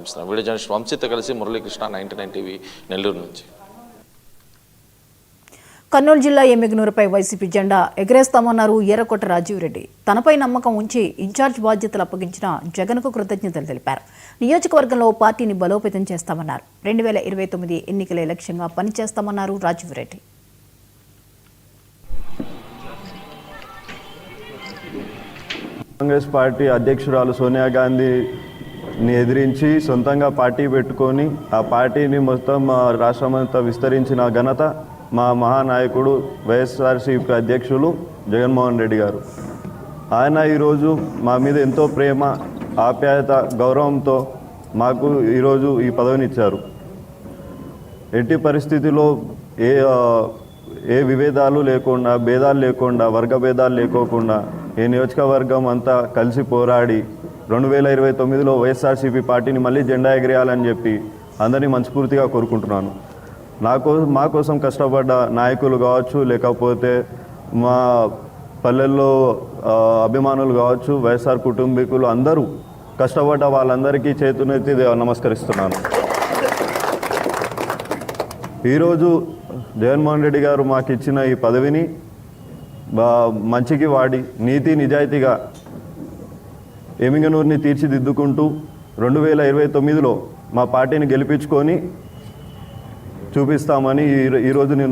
Video journalist వంశీతో కలిసి Muralikrishna 99 TV Nellore నుంచి. కర్నూలు జిల్లా ఎమ్మిగనూరుపై వైసీపీ జెండా ఎగరేస్తామన్నారు ఎర్రకోట రాజీవ్ రెడ్డి. తనపై నమ్మకం ఉంచి ఇన్ఛార్జ్ బాధ్యతలు అప్పగించిన జగన్కు కృతజ్ఞతలు తెలిపారు. నియోజకవర్గంలో పార్టీని బలోపేతం చేస్తామన్నారు. 2029 ఎన్నికలే లక్ష్యంగా పనిచేస్తామన్నారు రాజీవ్ రెడ్డి. కాంగ్రెస్ పార్టీ అధ్యక్షురాలు సోనియా గాంధీని ఎదిరించి సొంతంగా పార్టీ పెట్టుకొని ఆ పార్టీని మొత్తం రాష్ట్రమంతా విస్తరించిన ఘనత మా మహానాయకుడు వైఎస్ఆర్సీపీ అధ్యక్షులు జగన్మోహన్ రెడ్డి గారు. ఆయన ఈరోజు మా మీద ఎంతో ప్రేమ, ఆప్యాయత, గౌరవంతో మాకు ఈరోజు ఈ పదవినిచ్చారు. ఎట్టి పరిస్థితిలో ఏ విభేదాలు లేకుండా, భేదాలు లేకుండా, వర్గ భేదాలు లేకోకుండా ఈ నియోజకవర్గం అంతా కలిసి పోరాడి 2029లో వైఎస్ఆర్సీపీ పార్టీని మళ్ళీ జెండా ఎగిరేయాలని చెప్పి అందరినీ మనస్ఫూర్తిగా కోరుకుంటున్నాను. మా కోసం కష్టపడ్డ నాయకులు కావచ్చు, లేకపోతే మా పల్లెల్లో అభిమానులు కావచ్చు, వైఎస్ఆర్ కుటుంబీకులు అందరూ కష్టపడ్డ వాళ్ళందరికీ చేతునెత్తి నమస్కరిస్తున్నాను. ఈరోజు జగన్మోహన్ రెడ్డి గారు మాకు ఇచ్చిన ఈ పదవిని మంచికి వాడి నీతి నిజాయితీగా ఎమ్మిగనూరుని తీర్చిదిద్దుకుంటూ 2029లో మా పార్టీని గెలిపించుకొని చూపిస్తామని ఈరోజు నేను